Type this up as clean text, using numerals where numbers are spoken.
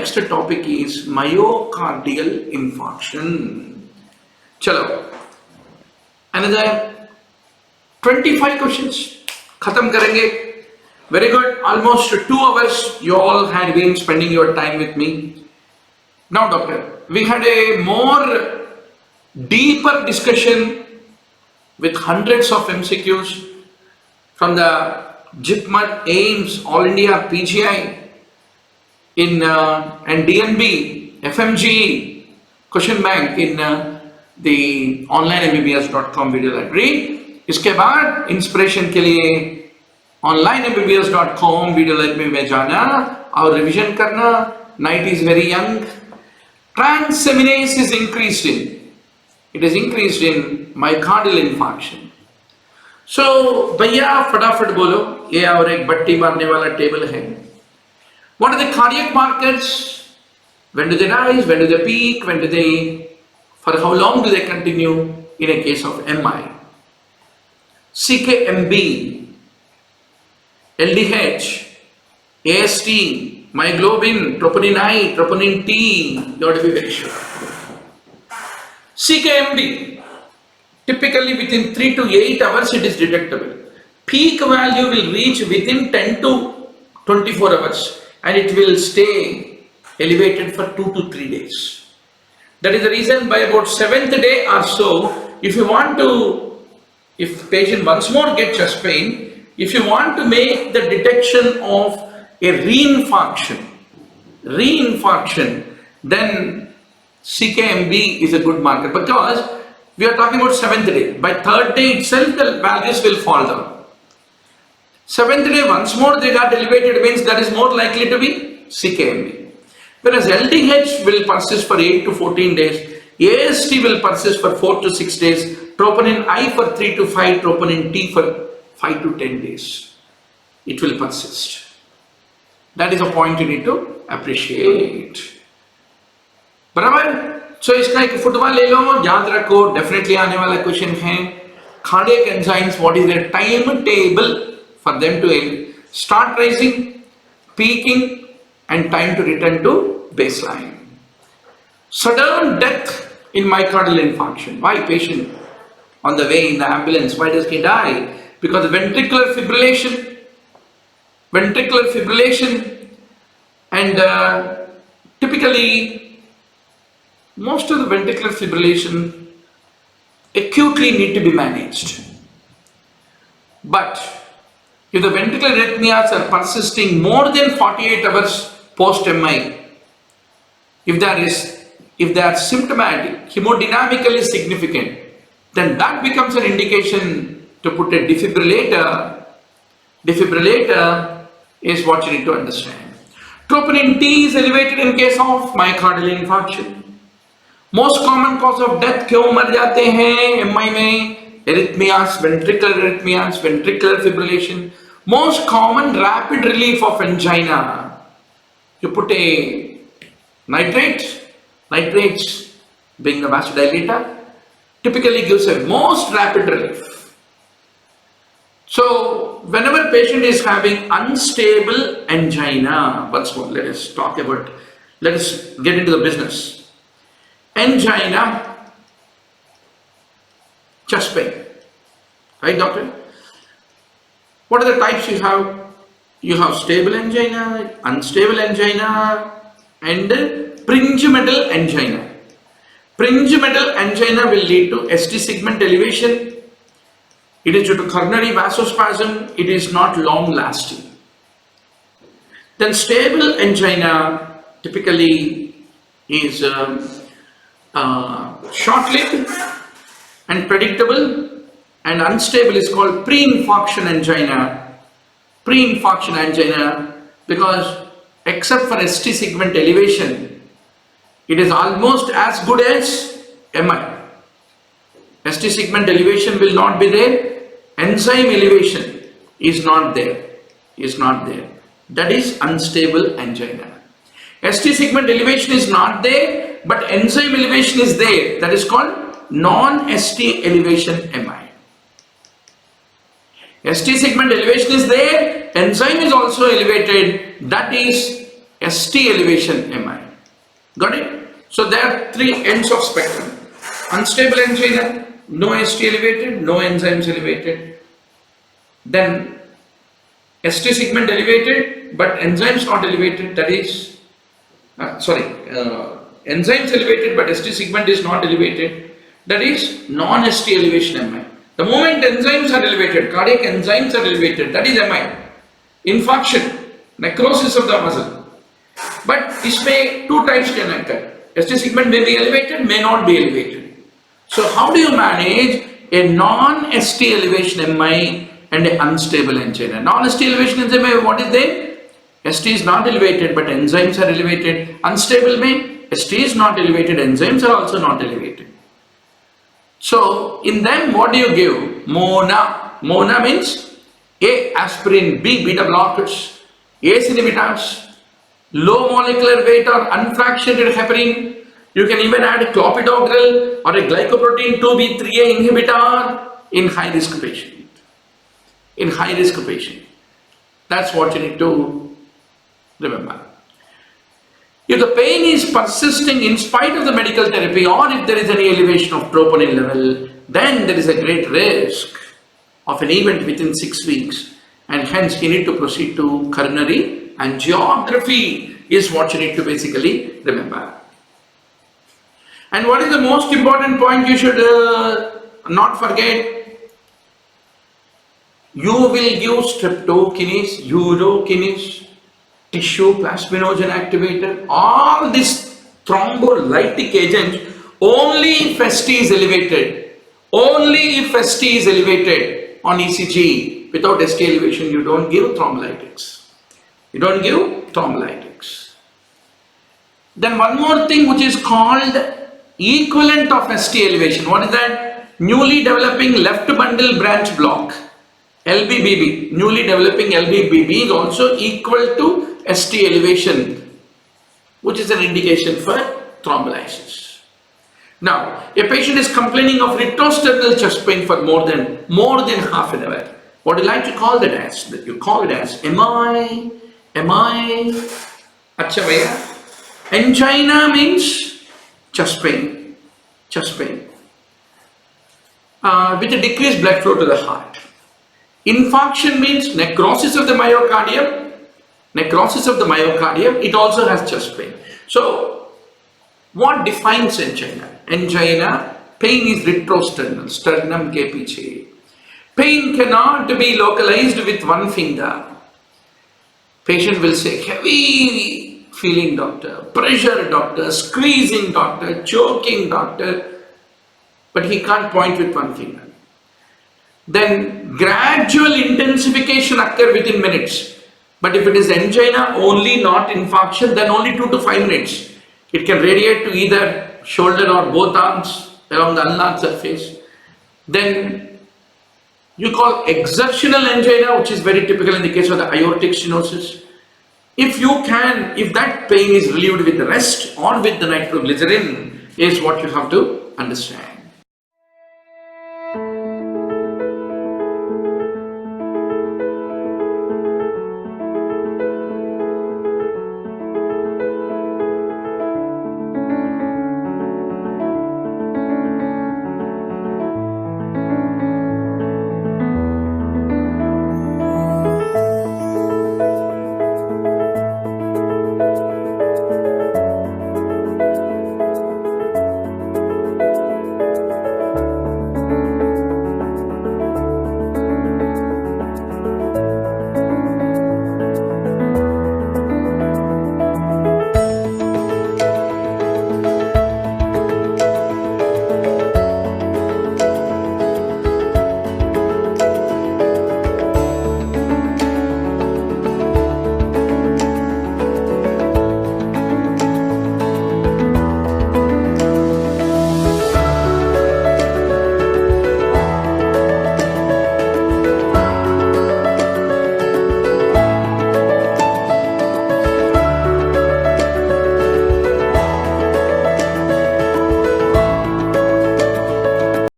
next topic is myocardial infarction. Chalo, another 25 questions. Khatam karenge. Very good. Almost 2 hours you all had been spending your time with me. Now, doctor, we had a more deeper discussion with hundreds of MCQs from the JIPMAT, AIMS, All India PGI, and DNB, FMGE, question bank in the onlinemmbbs.com video library. इसके बाद inspiration के लिए onlinemmbbs.com video library में जाना और revision करना. Night is very young. Transaminase is increased in. It is increased in myocardial infarction. So भैया फटाफट बोलो, ये और एक बट्टी मारने वाला टेबल है. What are the cardiac markers? When do they rise? When do they peak? When do they? For how long do they continue? In a case of MI, CKMB, LDH, AST, myoglobin, troponin I, troponin T. You have to be very sure. CKMB, typically within 3 to 8 hours it is detectable. Peak value will reach within 10 to 24 hours and it will stay elevated for 2 to 3 days. That is the reason by about 7th day or so, if patient once more gets chest pain, if you want to make the detection of a reinfarction, then CKMB is a good marker because we are talking about 7th day. By 3rd day itself, the values will fall down. 7th day, once more they got elevated, means that is more likely to be CKMB. Whereas LDH will persist for 8 to 14 days, AST will persist for 4 to 6 days, troponin I for 3 to 5, troponin T for 5 to 10 days. It will persist. That is a point you need to appreciate. बराबर? So इसका एक football ले लो, याद रखो, definitely आने वाला question है. Cardiac enzymes, what is their timetable for them to start rising, peaking, and time to return to baseline. Sudden death in myocardial infarction. Why patient on the way in the ambulance, why does he die? Because of ventricular fibrillation, and typically most of the ventricular fibrillation acutely need to be managed. But if the ventricular arrhythmias are persisting more than 48 hours post-MI, if they are symptomatic, hemodynamically significant, then that becomes an indication to put a defibrillator. Defibrillator is what you need to understand. Troponin T is elevated in case of myocardial infarction. Most common cause of death क्यों मर जाते हैं MI में? Arrhythmias, ventricular fibrillation. Most common rapid relief of angina. You put a nitrates being a vasodilator, typically gives a most rapid relief. So whenever patient is having unstable angina, once more let us get into the business. Angina, chest pain, right doctor? What are the types you have? You have stable angina, unstable angina, and pringe-metal angina. Pringe-metal angina will lead to ST segment elevation. It is due to coronary vasospasm. It is not long lasting. Then stable angina typically is short-lived and predictable, and unstable is called pre-infarction angina. Pre-infarction angina, because except for ST segment elevation, it is almost as good as MI. ST segment elevation will not be there. Enzyme elevation is not there. That is unstable angina. ST segment elevation is not there, but enzyme elevation is there. That is called non-ST elevation MI. ST segment elevation is there, enzyme is also elevated, that is ST elevation MI. Got it? So there are three ends of spectrum. Unstable angina, no ST elevated, no enzymes elevated. Then ST segment elevated, but enzymes not elevated, that is, enzymes elevated, but ST segment is not elevated, that is non-ST elevation MI. The moment enzymes are elevated, cardiac enzymes are elevated, that is MI. Infarction, necrosis of the muscle. But this may, two types can occur. ST segment may be elevated, may not be elevated. So how do you manage a non-ST elevation MI and an unstable angina? Non-ST elevation angina, what is there? ST is not elevated, but enzymes are elevated. Unstable mean ST is not elevated, enzymes are also not elevated. So in them, what do you give? MONA. MONA means A, aspirin, B, beta blockers, ACE inhibitors, low molecular weight or unfractionated heparin. You can even add a clopidogrel or a glycoprotein 2B3A inhibitor in high risk patient. In high risk patient. That's what you need to remember. If the pain is persisting in spite of the medical therapy, or if there is any elevation of troponin level, then there is a great risk of an event within 6 weeks, and hence you need to proceed to coronary angiography is what you need to basically remember. And what is the most important point you should not forget? You will give streptokinase, urokinase, tissue plasminogen activator, all these thrombolytic agents only if ST is elevated. Only if ST is elevated on ECG. Without ST elevation, you don't give thrombolytics. You don't give thrombolytics. Then one more thing which is called equivalent of ST elevation. What is that? Newly developing left bundle branch block. LBBB, newly developing LBBB is also equal to ST elevation, which is an indication for thrombolysis. Now, a patient is complaining of retrosternal chest pain for more than half an hour. What do you like to call that as? You call it as MI. Acha bhaiya. Angina means chest pain. With a decreased blood flow to the heart. Infarction means necrosis of the myocardium. It also has chest pain. So, what defines angina? Angina, pain is retrosternal, sternum capice. Pain cannot be localized with one finger. Patient will say, heavy feeling doctor, pressure doctor, squeezing doctor, choking doctor, but he can't point with one finger. Then gradual intensification occur within minutes. But if it is angina only, not infarction, then only 2 to 5 minutes. It can radiate to either shoulder or both arms along the ulnar surface. Then you call exertional angina, which is very typical in the case of the aortic stenosis. If that pain is relieved with the rest or with the nitroglycerin, is what you have to understand.